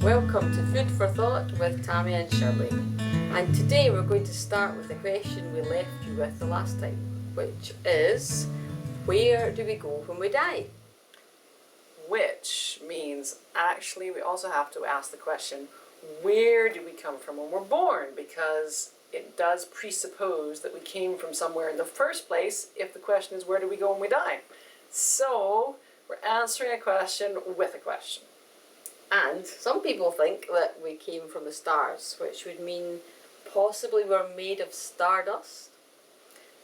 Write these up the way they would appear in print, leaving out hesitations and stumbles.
Welcome to Food for Thought with Tammy and Shirley. And today we're going to start with the question we left you with the last time, which is, where do we go when we die? Which means actually we also have to ask the question, where do we come from when we're born? Because it does presuppose that we came from somewhere in the first place if the question is where do we go when we die? So we're answering a question with a question. And some people think that we came from the stars, which would mean possibly we're made of stardust,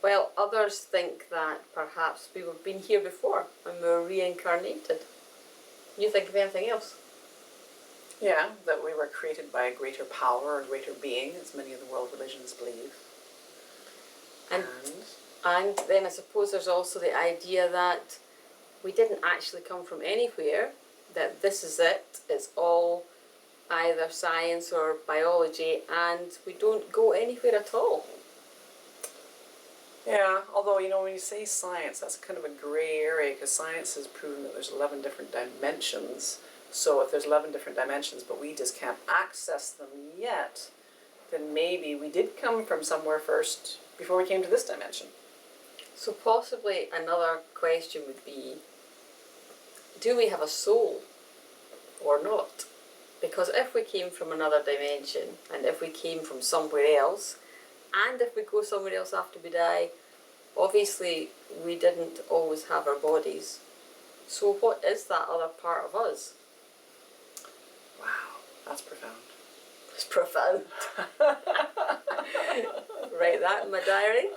while others think that perhaps we've been here before and we were reincarnated. Can you think of anything else? Yeah, that we were created by a greater power or greater being, as many of the world religions believe. And then I suppose there's also the idea that we didn't actually come from anywhere, that this is it, it's all either science or biology, and we don't go anywhere at all. Yeah, although, when you say science, that's kind of a grey area, because science has proven that there's 11 different dimensions. So if there's 11 different dimensions, but we just can't access them yet, then maybe we did come from somewhere first before we came to this dimension. So possibly another question would be, do we have a soul or not? Because if we came from another dimension, and if we came from somewhere else, and if we go somewhere else after we die, obviously we didn't always have our bodies. So what is that other part of us? Wow, that's profound. It's profound. Write that in my diary.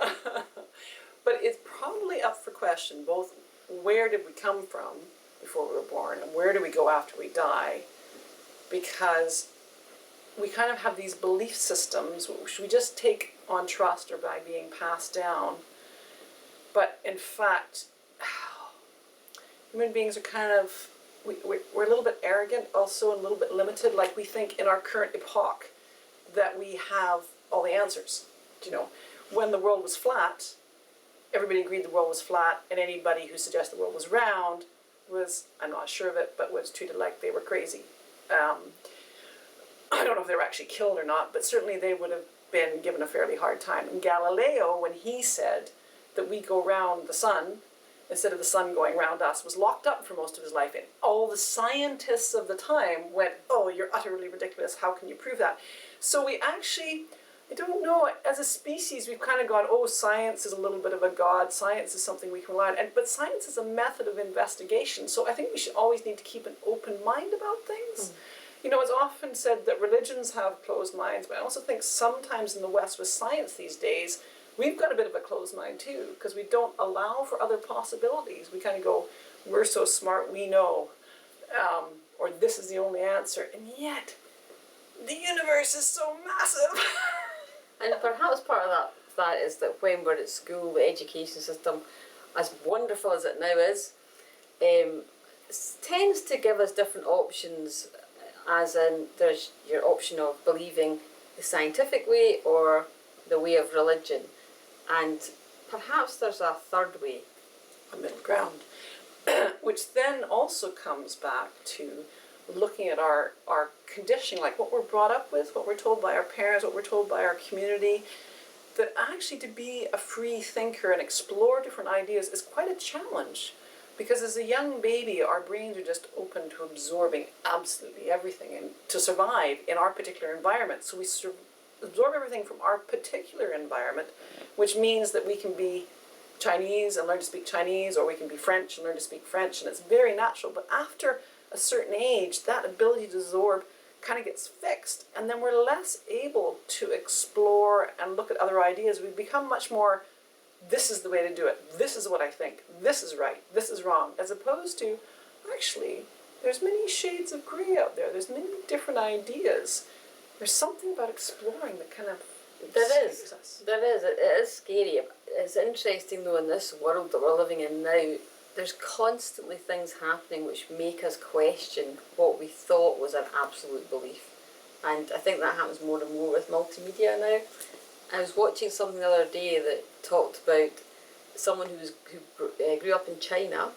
But it's probably up for question, both where did we come from before we were born and where do we go after we die, because we kind of have these belief systems which we just take on trust or by being passed down. But in fact, human beings are kind of, we're a little bit arrogant also and a little bit limited. Like we think in our current epoch that we have all the answers. When the world was flat, everybody agreed the world was flat, and anybody who suggested the world was round was, I'm not sure of it, but was treated like they were crazy. I don't know if they were actually killed or not, but certainly they would have been given a fairly hard time. And Galileo, when he said that we go round the sun instead of the sun going round us, was locked up for most of his life. And all the scientists of the time went, oh, you're utterly ridiculous, how can you prove that? So we actually, I don't know, as a species we've kind of gone, oh, science is a little bit of a god, science is something we can rely on, but science is a method of investigation, so I think we should always need to keep an open mind about things. It's often said that religions have closed minds, but I also think sometimes in the West with science these days, we've got a bit of a closed mind too, because we don't allow for other possibilities. We kind of go, we're so smart, we know, or this is the only answer, and yet the universe is so massive. And perhaps part of that is that when we're at school, the education system, as wonderful as it now is, tends to give us different options, as in there's your option of believing the scientific way or the way of religion. And perhaps there's a third way. A middle ground. Which then also comes back to looking at our conditioning, like what we're brought up with, what we're told by our parents, what we're told by our community, that actually to be a free thinker and explore different ideas is quite a challenge. Because as a young baby, our brains are just open to absorbing absolutely everything and to survive in our particular environment. So we absorb everything from our particular environment, which means that we can be Chinese and learn to speak Chinese, or we can be French and learn to speak French, and it's very natural. But after a certain age, that ability to absorb kind of gets fixed, and then we're less able to explore and look at other ideas. We become much more, this is the way to do it, this is what I think, this is right, this is wrong, as opposed to, actually, there's many shades of gray out there, there's many different ideas. There's something about exploring that kind of escapes us. There is. It is scary. It's interesting though, in this world that we're living in now, there's constantly things happening which make us question what we thought was an absolute belief. And I think that happens more and more with multimedia now. I was watching something the other day that talked about someone who grew up in China,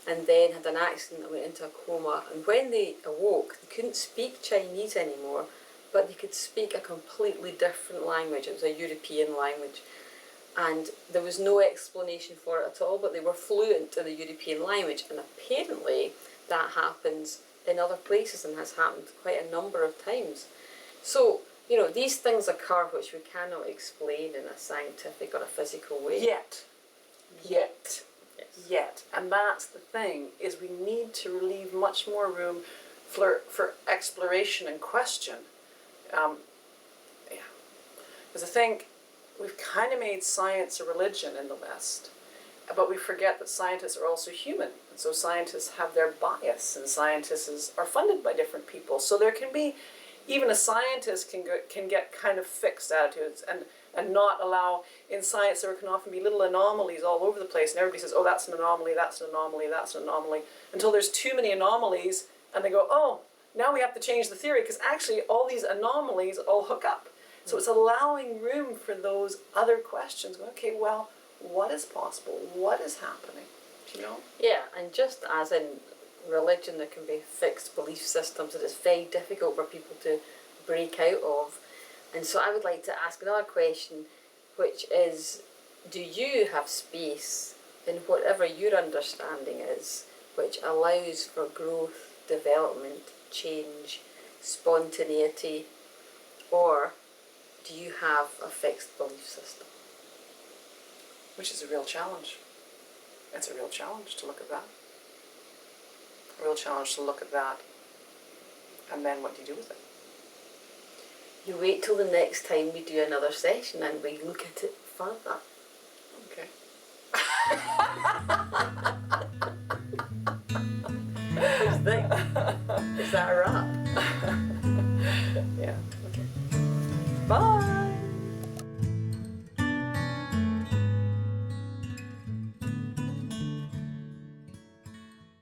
and then had an accident and went into a coma. And when they awoke, they couldn't speak Chinese anymore, but they could speak a completely different language. It was a European language. And there was no explanation for it at all, but they were fluent in the European language. And apparently that happens in other places and has happened quite a number of times. So, these things occur which we cannot explain in a scientific or a physical way. Yet. Yes. And that's the thing, is we need to leave much more room for exploration and question. Because I think we've kind of made science a religion in the West, but we forget that scientists are also human. And so scientists have their bias, and scientists are funded by different people. So there can be, even a scientist can get kind of fixed attitudes and not allow, in science there can often be little anomalies all over the place, and everybody says, oh, that's an anomaly, that's an anomaly, that's an anomaly, until there's too many anomalies, and they go, oh, now we have to change the theory, because actually all these anomalies all hook up. So it's allowing room for those other questions. Okay, well, what is possible? What is happening? Do you know? Yeah, and just as in religion, there can be fixed belief systems that it's very difficult for people to break out of. And so I would like to ask another question, which is, do you have space in whatever your understanding is, which allows for growth, development, change, spontaneity, or do you have a fixed belief system? Which is a real challenge. It's a real challenge to look at that. A real challenge to look at that. And then what do you do with it? You wait till the next time we do another session and we look at it further. Okay. What do you think? Is that a wrap? Yeah. Okay. Bye.